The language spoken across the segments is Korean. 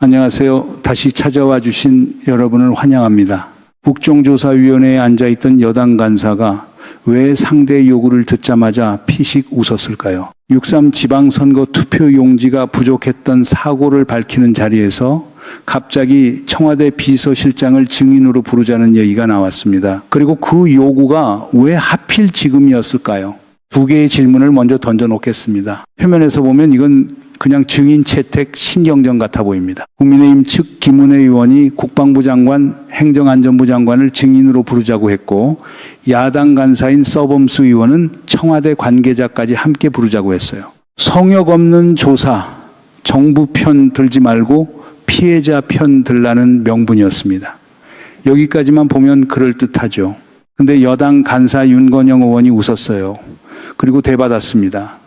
안녕하세요. 다시 찾아와 주신 여러분을 환영합니다. 국정조사위원회에 앉아있던 여당 간사가 왜 상대의 요구를 듣자마자 피식 웃었을까요? 6.3 지방선거 투표용지가 부족했던 사고를 밝히는 자리에서 갑자기 청와대 비서실장을 증인으로 부르자는 얘기가 나왔습니다. 그리고 그 요구가 왜 하필 지금이었을까요? 두 개의 질문을 먼저 던져놓겠습니다. 표면에서 보면 이건 그냥 증인 채택 신경전 같아 보입니다. 국민의힘 측 김은혜 의원이 국방부 장관, 행정안전부 장관을 증인으로 부르자고 했고, 야당 간사인 서범수 의원은 청와대 관계자까지 함께 부르자고 했어요. 성역 없는 조사, 정부 편 들지 말고 피해자 편 들라는 명분이었습니다. 여기까지만 보면 그럴듯하죠. 근데 여당 간사 윤건영 의원이 웃었어요. 그리고 되받았습니다.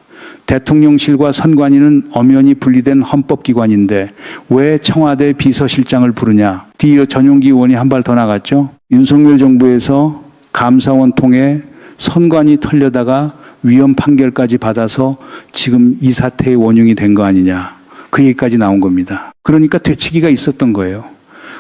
대통령실과 선관위는 엄연히 분리된 헌법기관인데 왜 청와대 비서실장을 부르냐. 뒤이어 전용기 의원이 한 발 더 나갔죠. 윤석열 정부에서 감사원 통해 선관위 털려다가 위헌 판결까지 받아서 지금 이 사태의 원흉이 된 거 아니냐. 그 얘기까지 나온 겁니다. 그러니까 되치기가 있었던 거예요.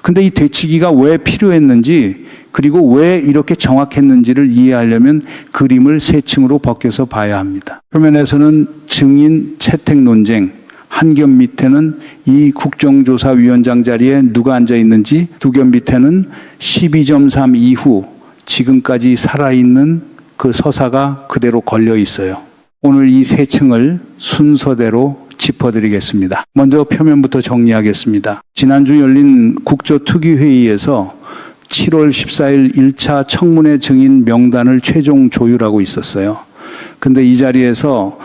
근데 이 되치기가 왜 필요했는지, 그리고 왜 이렇게 정확했는지를 이해하려면 그림을 세 층으로 벗겨서 봐야 합니다. 표면에서는 증인 채택 논쟁, 한 겹 밑에는 이 국정조사위원장 자리에 누가 앉아 있는지, 두 겹 밑에는 12.3 이후 지금까지 살아있는 그 서사가 그대로 걸려 있어요. 오늘 이 세 층을 순서대로 짚어드리겠습니다. 먼저 표면부터 정리하겠습니다. 지난주 열린 국조특위회의에서 7월 14일 1차 청문회 증인 명단을 최종 조율하고 있었어요. 근데 이 자리에서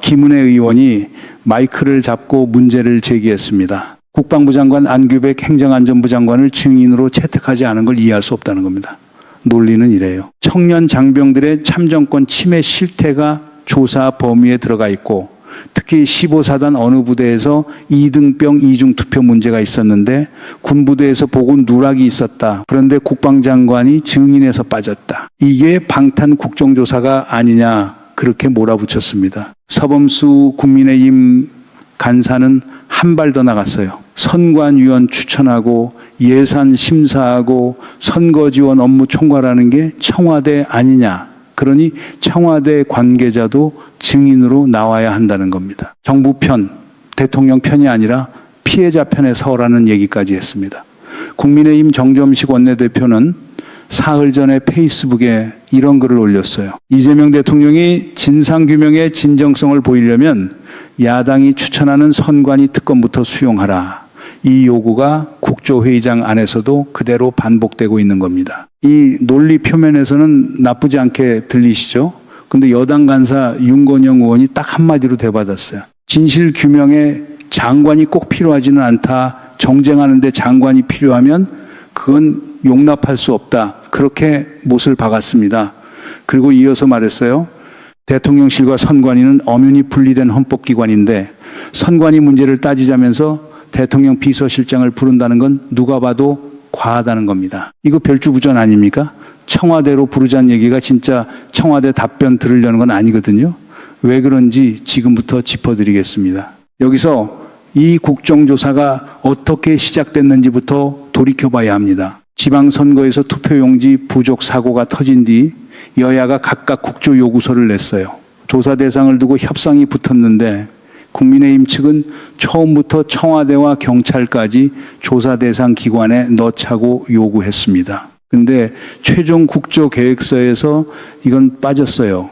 김은혜 의원이 마이크를 잡고 문제를 제기했습니다. 국방부 장관 안규백 행정안전부 장관을 증인으로 채택하지 않은 걸 이해할 수 없다는 겁니다. 논리는 이래요. 청년 장병들의 참정권 침해 실태가 조사 범위에 들어가 있고, 특히 15사단 어느 부대에서 2등병 이중투표 문제가 있었는데 군부대에서 보고 누락이 있었다. 그런데 국방장관이 증인에서 빠졌다. 이게 방탄 국정조사가 아니냐, 그렇게 몰아붙였습니다. 서범수 국민의힘 간사는 한 발 더 나갔어요. 선관위원 추천하고 예산 심사하고 선거지원 업무 총괄하는 게 청와대 아니냐. 그러니 청와대 관계자도 증인으로 나와야 한다는 겁니다. 정부 편, 대통령 편이 아니라 피해자 편에 서라는 얘기까지 했습니다. 국민의힘 정점식 원내대표는 사흘 전에 페이스북에 이런 글을 올렸어요. 이재명 대통령이 진상규명의 진정성을 보이려면 야당이 추천하는 선관위 특검부터 수용하라. 이 요구가 국조회의장 안에서도 그대로 반복되고 있는 겁니다. 이 논리 표면에서는 나쁘지 않게 들리시죠? 근데 여당 간사 윤건영 의원이 딱 한마디로 되받았어요. 진실 규명에 장관이 꼭 필요하지는 않다. 정쟁하는데 장관이 필요하면 그건 용납할 수 없다. 그렇게 못을 박았습니다. 그리고 이어서 말했어요. 대통령실과 선관위는 엄연히 분리된 헌법기관인데 선관위 문제를 따지자면서 대통령 비서실장을 부른다는 건 누가 봐도 과하다는 겁니다. 이거 별주부전 아닙니까? 청와대로 부르자는 얘기가 진짜 청와대 답변 들으려는 건 아니거든요. 왜 그런지 지금부터 짚어드리겠습니다. 여기서 이 국정조사가 어떻게 시작됐는지부터 돌이켜봐야 합니다. 지방선거에서 투표용지 부족 사고가 터진 뒤 여야가 각각 국조요구서를 냈어요. 조사 대상을 두고 협상이 붙었는데 국민의힘 측은 처음부터 청와대와 경찰까지 조사 대상 기관에 넣자고 요구했습니다. 근데 최종 국조계획서에서 이건 빠졌어요.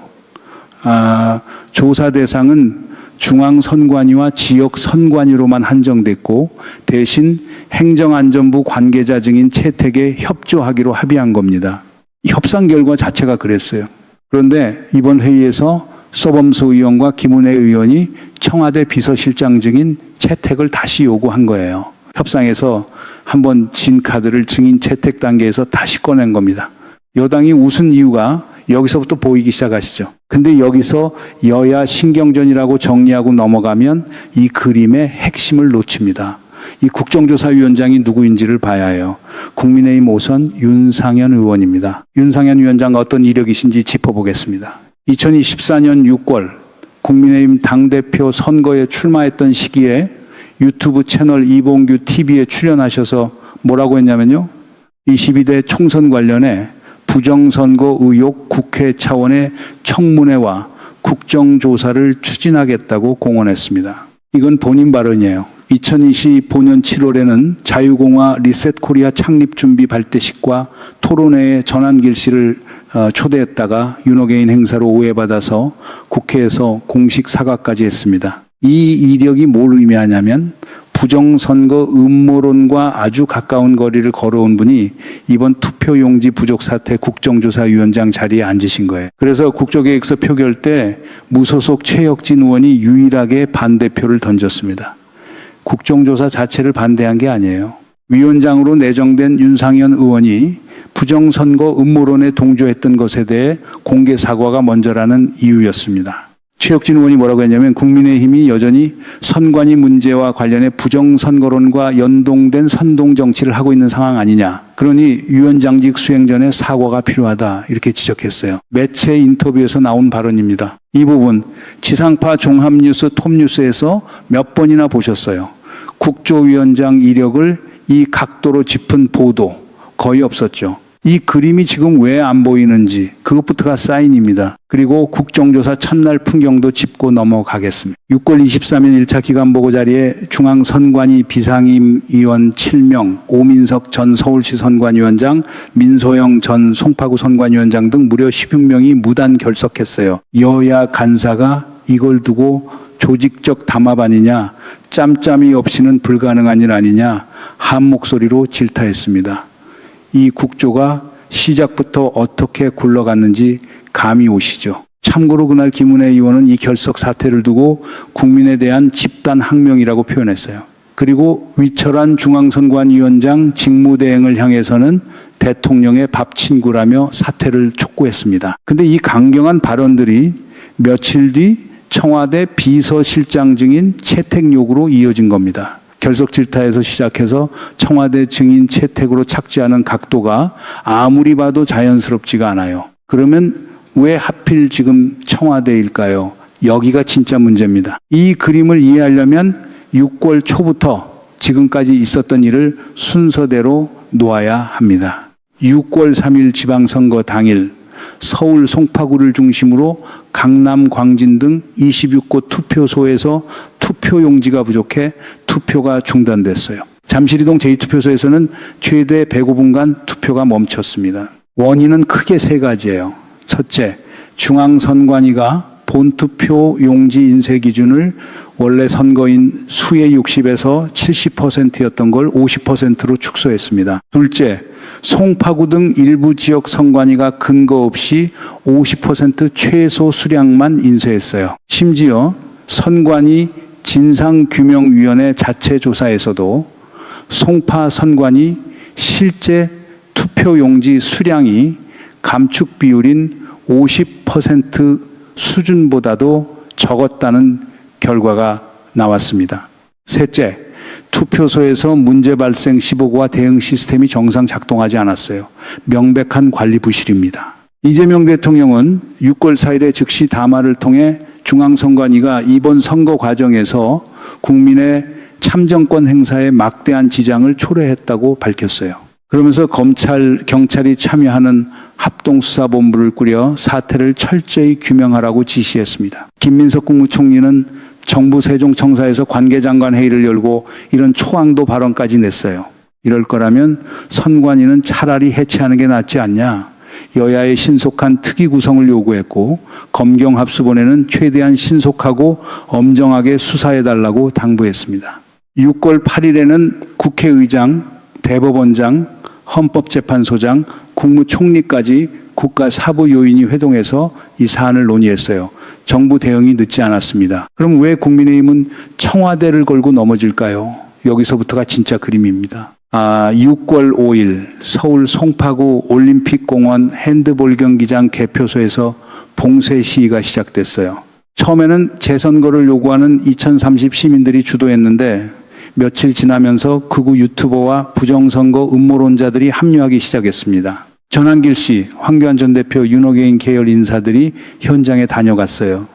조사 대상은 중앙선관위와 지역선관위로만 한정됐고 대신 행정안전부 관계자 증인 채택에 협조하기로 합의한 겁니다. 협상 결과 자체가 그랬어요. 그런데 이번 회의에서 서범수 의원과 김은혜 의원이 청와대 비서실장 증인 채택을 다시 요구한 거예요. 협상에서 한번 진 카드를 증인 채택 단계에서 다시 꺼낸 겁니다. 여당이 웃은 이유가 여기서부터 보이기 시작하시죠. 근데 여기서 여야 신경전이라고 정리하고 넘어가면 이 그림의 핵심을 놓칩니다. 이 국정조사위원장이 누구인지를 봐야 해요. 국민의힘 5선 윤상현 의원입니다. 윤상현 위원장과 어떤 이력이신지 짚어보겠습니다. 2024년 6월 국민의힘 당대표 선거에 출마했던 시기에 유튜브 채널 이봉규 TV에 출연하셔서 뭐라고 했냐면요. 22대 총선 관련해 부정선거 의혹 국회 차원의 청문회와 국정조사를 추진하겠다고 공언했습니다. 이건 본인 발언이에요. 2025년 7월에는 자유공화 리셋코리아 창립준비 발대식과 토론회에 전한길 씨를 초대했다가 윤호개인 행사로 오해받아서 국회에서 공식 사과까지 했습니다. 이 이력이 뭘 의미하냐면 부정선거 음모론과 아주 가까운 거리를 걸어온 분이 이번 투표용지 부족 사태 국정조사위원장 자리에 앉으신 거예요. 그래서 국조계획서 표결 때 무소속 최혁진 의원이 유일하게 반대표를 던졌습니다. 국정조사 자체를 반대한 게 아니에요. 위원장으로 내정된 윤상현 의원이 부정선거 음모론에 동조했던 것에 대해 공개 사과가 먼저라는 이유였습니다. 최혁진 의원이 뭐라고 했냐면 국민의힘이 여전히 선관위 문제와 관련해 부정선거론과 연동된 선동정치를 하고 있는 상황 아니냐. 그러니 위원장직 수행 전에 사과가 필요하다. 이렇게 지적했어요. 매체 인터뷰에서 나온 발언입니다. 이 부분 지상파 종합뉴스 톱뉴스에서 몇 번이나 보셨어요. 국조위원장 이력을 이 각도로 짚은 보도 거의 없었죠. 이 그림이 지금 왜 안 보이는지 그것부터가 사인입니다. 그리고 국정조사 첫날 풍경도 짚고 넘어가겠습니다. 6월 23일 1차 기간보고 자리에 중앙선관위 비상임위원 7명, 오민석 전 서울시 선관위원장, 민소영 전 송파구 선관위원장 등 무려 16명이 무단 결석했어요. 여야 간사가 이걸 두고 조직적 담합 아니냐, 짬짬이 없이는 불가능한 일 아니냐, 한 목소리로 질타했습니다. 이 국조가 시작부터 어떻게 굴러갔는지 감이 오시죠. 참고로 그날 김은혜 의원은 이 결석 사태를 두고 국민에 대한 집단 항명이라고 표현했어요. 그리고 위철한 중앙선관위원장 직무대행을 향해서는 대통령의 밥 친구라며 사퇴를 촉구했습니다. 근데 이 강경한 발언들이 며칠 뒤 청와대 비서실장 증인 채택 요구로 이어진 겁니다. 결석 질타에서 시작해서 청와대 증인 채택으로 착지하는 각도가 아무리 봐도 자연스럽지가 않아요. 그러면 왜 하필 지금 청와대일까요? 여기가 진짜 문제입니다. 이 그림을 이해하려면 6월 초부터 지금까지 있었던 일을 순서대로 놓아야 합니다. 6월 3일 지방선거 당일 서울 송파구를 중심으로 강남, 광진 등 26곳 투표소에서 투표용지가 부족해 투표가 중단됐어요. 잠실이동 제2투표소에서는 최대 105분간 투표가 멈췄습니다. 원인은 크게 세 가지예요. 첫째, 중앙선관위가 본투표 용지 인쇄 기준을 원래 선거인 수의 60에서 70%였던 걸 50%로 축소했습니다. 둘째, 송파구 등 일부 지역 선관위가 근거 없이 50% 최소 수량만 인쇄했어요. 심지어 선관위 진상규명위원회 자체 조사에서도 송파 선관위 실제 투표용지 수량이 감축 비율인 50% 수준보다도 적었다는 결과가 나왔습니다. 셋째, 투표소에서 문제 발생 15구와 대응 시스템이 정상 작동하지 않았어요. 명백한 관리 부실입니다. 이재명 대통령은 6월 4일에 즉시 담화를 통해 중앙선관위가 이번 선거 과정에서 국민의 참정권 행사에 막대한 지장을 초래했다고 밝혔어요. 그러면서 검찰, 경찰이 참여하는 합동수사본부를 꾸려 사태를 철저히 규명하라고 지시했습니다. 김민석 국무총리는 정부 세종청사에서 관계장관 회의를 열고 이런 초강도 발언까지 냈어요. 이럴 거라면 선관위는 차라리 해체하는 게 낫지 않냐. 여야의 신속한 특위 구성을 요구했고 검경합수본에는 최대한 신속하고 엄정하게 수사해달라고 당부했습니다. 6월 8일에는 국회의장, 대법원장, 헌법재판소장, 국무총리까지 국가사부 요인이 회동해서 이 사안을 논의했어요. 정부 대응이 늦지 않았습니다. 그럼 왜 국민의힘은 청와대를 걸고 넘어질까요? 여기서부터가 진짜 그림입니다. 6월 5일 서울 송파구 올림픽공원 핸드볼 경기장 개표소에서 봉쇄 시위가 시작됐어요. 처음에는 재선거를 요구하는 2030 시민들이 주도했는데 며칠 지나면서 극우 유튜버와 부정선거 음모론자들이 합류하기 시작했습니다. 전한길 씨, 황교안 전 대표, 윤호개인 계열 인사들이 현장에 다녀갔어요.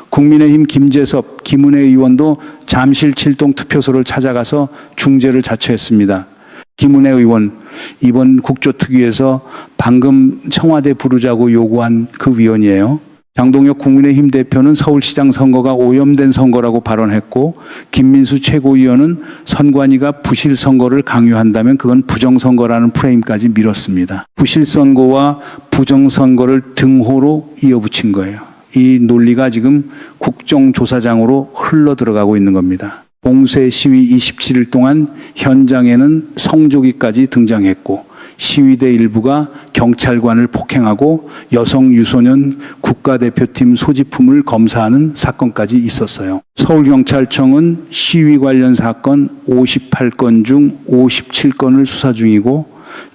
국민의힘 김재섭 김은혜 의원도 잠실 7동 투표소를 찾아가서 중재를 자처했습니다. 김은혜 의원, 이번 국조특위에서 방금 청와대 부르자고 요구한 그 위원이에요. 장동혁 국민의힘 대표는 서울시장 선거가 오염된 선거라고 발언했고, 김민수 최고위원은 선관위가 부실 선거를 강요한다면 그건 부정선거라는 프레임까지 밀었습니다. 부실 선거와 부정선거를 등호로 이어붙인 거예요. 이 논리가 지금 국정조사장으로 흘러 들어가고 있는 겁니다. 봉쇄 시위 27일 동안 현장에는 성조기까지 등장했고, 시위대 일부가 경찰관을 폭행하고 여성 유소년 국가대표팀 소지품을 검사하는 사건까지 있었어요. 서울경찰청은 시위 관련 사건 58건 중 57건을 수사 중이고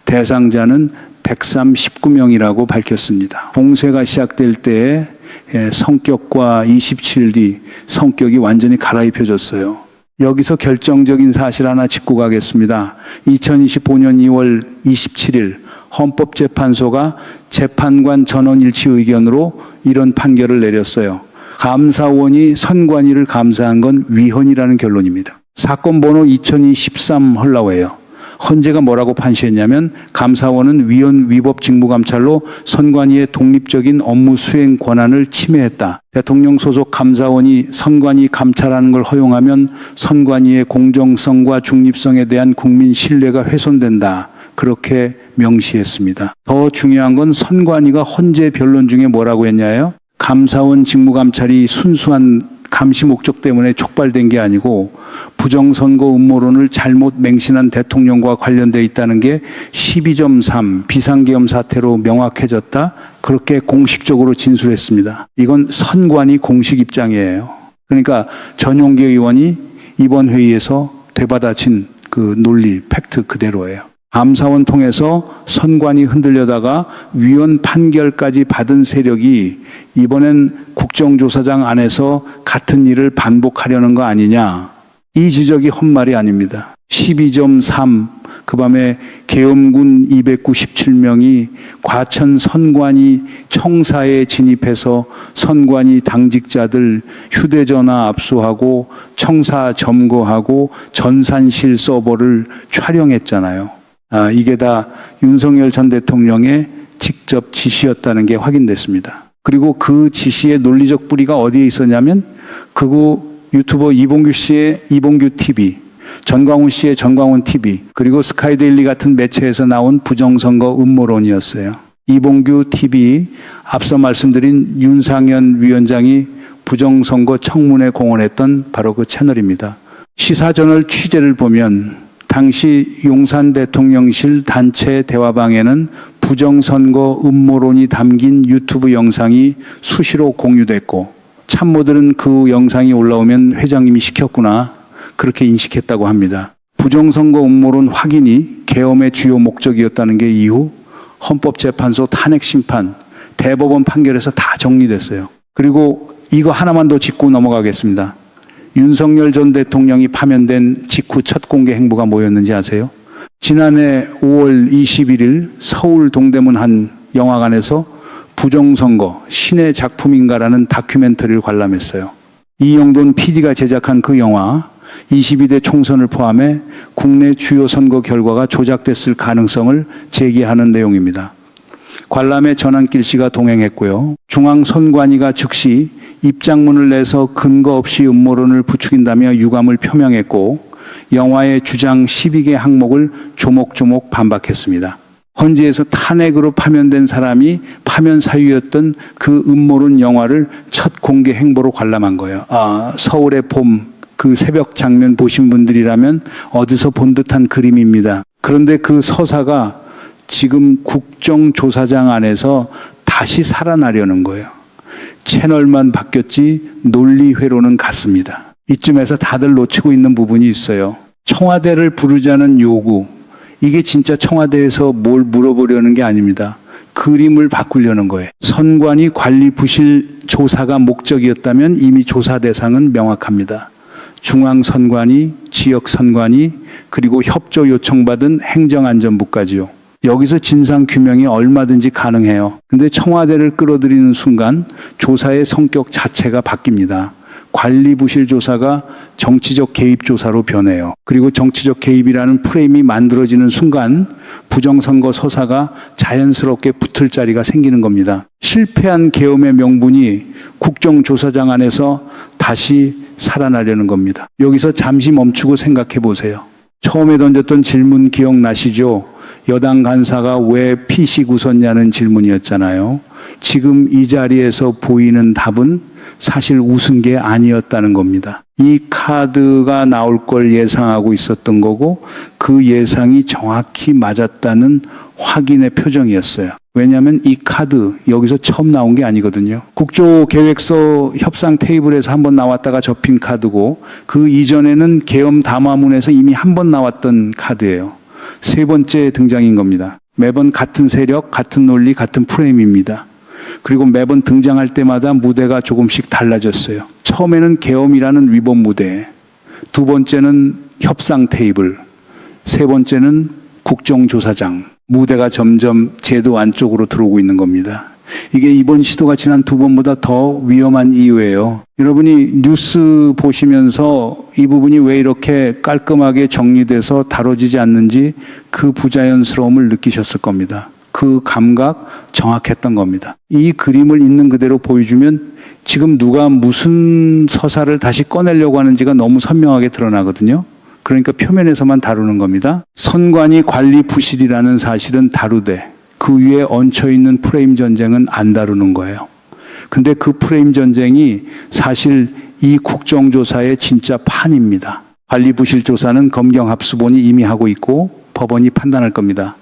대상자는 139명이라고 밝혔습니다. 봉쇄가 시작될 때의 성격과 27일 뒤 성격이 완전히 갈아입혀졌어요. 여기서 결정적인 사실 하나 짚고 가겠습니다. 2025년 2월 27일 헌법재판소가 재판관 전원일치 의견으로 이런 판결을 내렸어요. 감사원이 선관위를 감사한 건 위헌이라는 결론입니다. 사건 번호 2023 헐라워예요. 헌재가 뭐라고 판시했냐면 감사원은 위헌 위법 직무감찰로 선관위의 독립적인 업무 수행 권한을 침해했다. 대통령 소속 감사원이 선관위 감찰하는 걸 허용하면 선관위의 공정성과 중립성에 대한 국민 신뢰가 훼손된다. 그렇게 명시했습니다. 더 중요한 건 선관위가 헌재 변론 중에 뭐라고 했냐요? 감사원 직무감찰이 순수한 감시 목적 때문에 촉발된 게 아니고 부정선거 음모론을 잘못 맹신한 대통령과 관련돼 있다는 게 12.3 비상계엄 사태로 명확해졌다. 그렇게 공식적으로 진술했습니다. 이건 선관위 공식 입장이에요. 그러니까 전용기 의원이 이번 회의에서 되받아친 그 논리, 팩트 그대로예요. 감사원 통해서 선관위 흔들려다가 위헌 판결까지 받은 세력이 이번엔 국정조사장 안에서 같은 일을 반복하려는 거 아니냐. 이 지적이 헛말이 아닙니다. 12.3 그밤에 계엄군 297명이 과천 선관위 청사에 진입해서 선관위 당직자들 휴대전화 압수하고 청사 점거하고 전산실 서버를 촬영했잖아요. 이게 다 윤석열 전 대통령의 직접 지시였다는 게 확인됐습니다. 그리고 그 지시의 논리적 뿌리가 어디에 있었냐면 극우 유튜버 이봉규 씨의 이봉규 TV, 전광훈 씨의 전광훈 TV, 그리고 스카이데일리 같은 매체에서 나온 부정선거 음모론이었어요. 이봉규 TV, 앞서 말씀드린 윤상현 위원장이 부정선거 청문회 공언했던 바로 그 채널입니다. 시사저널 취재를 보면 당시 용산 대통령실 단체 대화방에는 부정선거 음모론이 담긴 유튜브 영상이 수시로 공유됐고 참모들은 그 영상이 올라오면 회장님이 시켰구나 그렇게 인식했다고 합니다. 부정선거 음모론 확인이 계엄의 주요 목적이었다는 게 이후 헌법재판소 탄핵심판, 대법원 판결에서 다 정리됐어요. 그리고 이거 하나만 더 짚고 넘어가겠습니다. 윤석열 전 대통령이 파면된 직후 첫 공개 행보가 뭐였는지 아세요? 지난해 5월 21일 서울 동대문 한 영화관에서 부정선거 신의 작품인가라는 다큐멘터리를 관람했어요. 이영돈 PD가 제작한 그 영화 22대 총선을 포함해 국내 주요 선거 결과가 조작됐을 가능성을 제기하는 내용입니다. 관람에 전한길 씨가 동행했고요. 중앙선관위가 즉시 입장문을 내서 근거 없이 음모론을 부추긴다며 유감을 표명했고 영화의 주장 12개 항목을 조목조목 반박했습니다. 헌재에서 탄핵으로 파면된 사람이 파면 사유였던 그 음모론 영화를 첫 공개 행보로 관람한 거예요. 서울의 봄, 그 새벽 장면 보신 분들이라면 어디서 본 듯한 그림입니다. 그런데 그 서사가 지금 국정조사장 안에서 다시 살아나려는 거예요. 채널만 바뀌었지 논리회로는 같습니다. 이쯤에서 다들 놓치고 있는 부분이 있어요. 청와대를 부르자는 요구, 이게 진짜 청와대에서 뭘 물어보려는 게 아닙니다. 그림을 바꾸려는 거예요. 선관위 관리 부실 조사가 목적이었다면 이미 조사 대상은 명확합니다. 중앙선관위, 지역선관위, 그리고 협조 요청받은 행정안전부까지요. 여기서 진상규명이 얼마든지 가능해요. 근데 청와대를 끌어들이는 순간 조사의 성격 자체가 바뀝니다. 관리부실 조사가 정치적 개입 조사로 변해요. 그리고 정치적 개입이라는 프레임이 만들어지는 순간 부정선거 서사가 자연스럽게 붙을 자리가 생기는 겁니다. 실패한 계엄의 명분이 국정조사장 안에서 다시 살아나려는 겁니다. 여기서 잠시 멈추고 생각해 보세요. 처음에 던졌던 질문 기억나시죠? 여당 간사가 왜 피식 웃었냐는 질문이었잖아요. 지금 이 자리에서 보이는 답은 사실 웃은 게 아니었다는 겁니다. 이 카드가 나올 걸 예상하고 있었던 거고 그 예상이 정확히 맞았다는 확인의 표정이었어요. 왜냐하면 이 카드 여기서 처음 나온 게 아니거든요. 국조계획서 협상 테이블에서 한번 나왔다가 접힌 카드고 그 이전에는 계엄 담화문에서 이미 한 번 나왔던 카드예요. 세 번째 등장인 겁니다. 매번 같은 세력, 같은 논리, 같은 프레임입니다. 그리고 매번 등장할 때마다 무대가 조금씩 달라졌어요. 처음에는 계엄이라는 위법 무대, 두 번째는 협상 테이블, 세 번째는 국정조사장. 무대가 점점 제도 안쪽으로 들어오고 있는 겁니다. 이게 이번 시도가 지난 두 번보다 더 위험한 이유예요. 여러분이 뉴스 보시면서 이 부분이 왜 이렇게 깔끔하게 정리돼서 다뤄지지 않는지 그 부자연스러움을 느끼셨을 겁니다. 그 감각 정확했던 겁니다. 이 그림을 있는 그대로 보여주면 지금 누가 무슨 서사를 다시 꺼내려고 하는지가 너무 선명하게 드러나거든요. 그러니까 표면에서만 다루는 겁니다. 선관위 관리 부실이라는 사실은 다루되 그 위에 얹혀있는 프레임 전쟁은 안 다루는 거예요. 근데 그 프레임 전쟁이 사실 이 국정조사의 진짜 판입니다. 관리 부실 조사는 검경합수본이 이미 하고 있고 법원이 판단할 겁니다.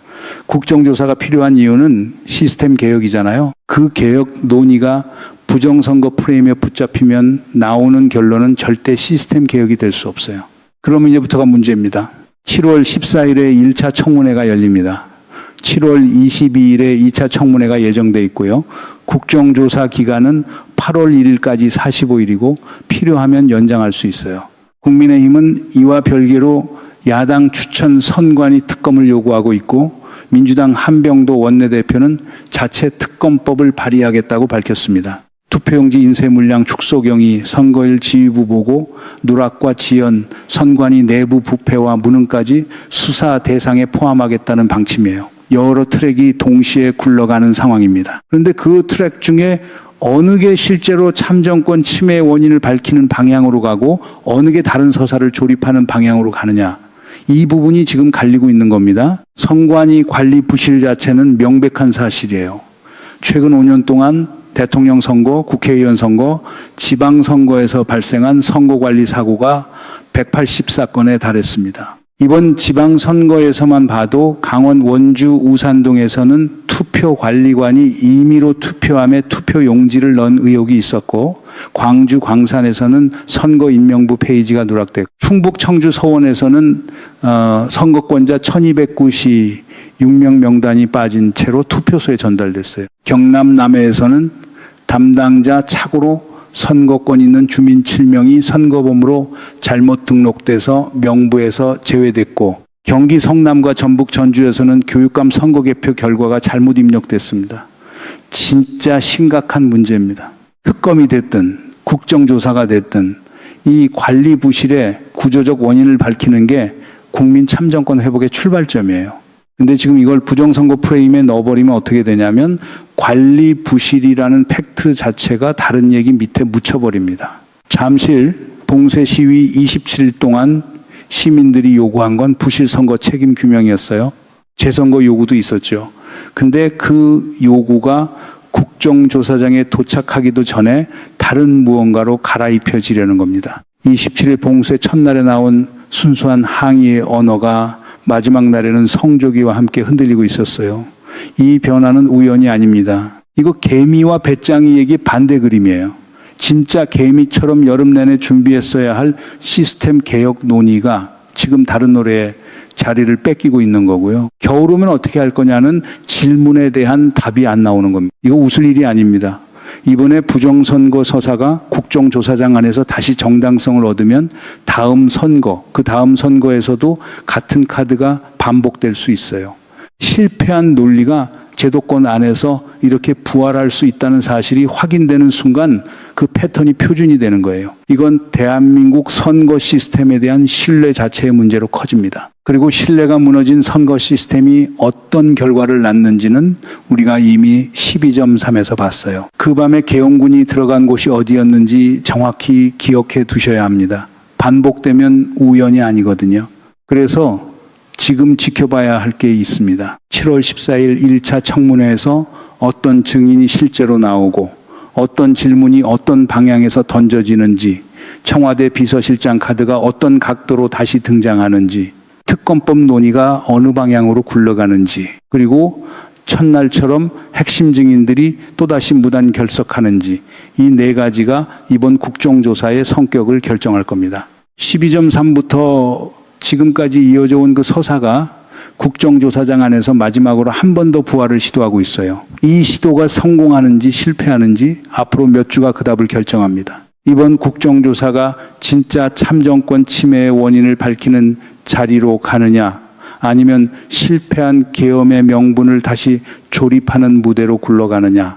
국정조사가 필요한 이유는 시스템 개혁이잖아요. 그 개혁 논의가 부정선거 프레임에 붙잡히면 나오는 결론은 절대 시스템 개혁이 될 수 없어요. 그러면 이제부터가 문제입니다. 7월 14일에 1차 청문회가 열립니다. 7월 22일에 2차 청문회가 예정돼 있고요. 국정조사 기간은 8월 1일까지 45일이고 필요하면 연장할 수 있어요. 국민의힘은 이와 별개로 야당 추천 선관위 특검을 요구하고 있고 민주당 한병도 원내대표는 자체 특검법을 발의하겠다고 밝혔습니다. 투표용지 인쇄 물량 축소 경위, 선거일 지휘부 보고, 누락과 지연, 선관위 내부 부패와 무능까지 수사 대상에 포함하겠다는 방침이에요. 여러 트랙이 동시에 굴러가는 상황입니다. 그런데 그 트랙 중에 어느 게 실제로 참정권 침해 원인을 밝히는 방향으로 가고 어느 게 다른 서사를 조립하는 방향으로 가느냐. 이 부분이 지금 갈리고 있는 겁니다. 선관위 관리 부실 자체는 명백한 사실이에요. 최근 5년 동안 대통령 선거, 국회의원 선거, 지방선거에서 발생한 선거관리 사고가 180사건에 달했습니다. 이번 지방선거에서만 봐도 강원 원주 우산동에서는 투표관리관이 임의로 투표함에 투표용지를 넣은 의혹이 있었고 광주 광산에서는 선거인명부 페이지가 누락됐고 충북 청주 서원에서는 선거권자 1296명 명단이 빠진 채로 투표소에 전달됐어요. 경남 남해에서는 담당자 착오로 선거권 있는 주민 7명이 선거범으로 잘못 등록돼서 명부에서 제외됐고 경기 성남과 전북 전주에서는 교육감 선거 개표 결과가 잘못 입력됐습니다. 진짜 심각한 문제입니다. 특검이 됐든 국정조사가 됐든 이 관리 부실의 구조적 원인을 밝히는 게 국민 참정권 회복의 출발점이에요. 근데 지금 이걸 부정선거 프레임에 넣어버리면 어떻게 되냐면 관리 부실이라는 팩트 자체가 다른 얘기 밑에 묻혀버립니다. 잠실 봉쇄 시위 27일 동안 시민들이 요구한 건 부실 선거 책임 규명이었어요. 재선거 요구도 있었죠. 근데 그 요구가 국정조사장에 도착하기도 전에 다른 무언가로 갈아입혀지려는 겁니다. 27일 봉쇄 첫날에 나온 순수한 항의의 언어가 마지막 날에는 성조기와 함께 흔들리고 있었어요. 이 변화는 우연이 아닙니다. 이거 개미와 배짱이 얘기 반대 그림이에요. 진짜 개미처럼 여름 내내 준비했어야 할 시스템 개혁 논의가 지금 다른 노래에 자리를 뺏기고 있는 거고요. 겨울 오면 어떻게 할 거냐는 질문에 대한 답이 안 나오는 겁니다. 이거 웃을 일이 아닙니다. 이번에 부정선거 서사가 국정조사장 안에서 다시 정당성을 얻으면 다음 선거, 그 다음 선거에서도 같은 카드가 반복될 수 있어요. 실패한 논리가 제도권 안에서 이렇게 부활할 수 있다는 사실이 확인되는 순간 그 패턴이 표준이 되는 거예요. 이건 대한민국 선거 시스템에 대한 신뢰 자체의 문제로 커집니다. 그리고 신뢰가 무너진 선거 시스템이 어떤 결과를 낳는지는 우리가 이미 12.3에서 봤어요. 그 밤에 계엄군이 들어간 곳이 어디였는지 정확히 기억해 두셔야 합니다. 반복되면 우연이 아니거든요. 그래서 지금 지켜봐야 할 게 있습니다. 7월 14일 1차 청문회에서 어떤 증인이 실제로 나오고 어떤 질문이 어떤 방향에서 던져지는지, 청와대 비서실장 카드가 어떤 각도로 다시 등장하는지, 특검법 논의가 어느 방향으로 굴러가는지, 그리고 첫날처럼 핵심 증인들이 또다시 무단 결석하는지, 이 네 가지가 이번 국정조사의 성격을 결정할 겁니다. 12.3부터 지금까지 이어져 온 그 서사가 국정조사장 안에서 마지막으로 한 번 더 부활을 시도하고 있어요. 이 시도가 성공하는지 실패하는지 앞으로 몇 주가 그 답을 결정합니다. 이번 국정조사가 진짜 참정권 침해의 원인을 밝히는 자리로 가느냐, 아니면 실패한 계엄의 명분을 다시 조립하는 무대로 굴러가느냐,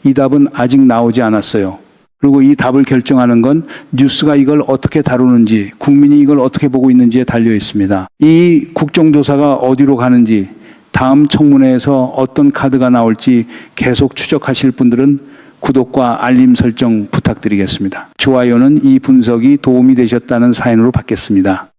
이 답은 아직 나오지 않았어요. 그리고 이 답을 결정하는 건 뉴스가 이걸 어떻게 다루는지, 국민이 이걸 어떻게 보고 있는지에 달려 있습니다. 이 국정조사가 어디로 가는지, 다음 청문회에서 어떤 카드가 나올지 계속 추적하실 분들은 구독과 알림 설정 부탁드리겠습니다. 좋아요는 이 분석이 도움이 되셨다는 사인으로 받겠습니다.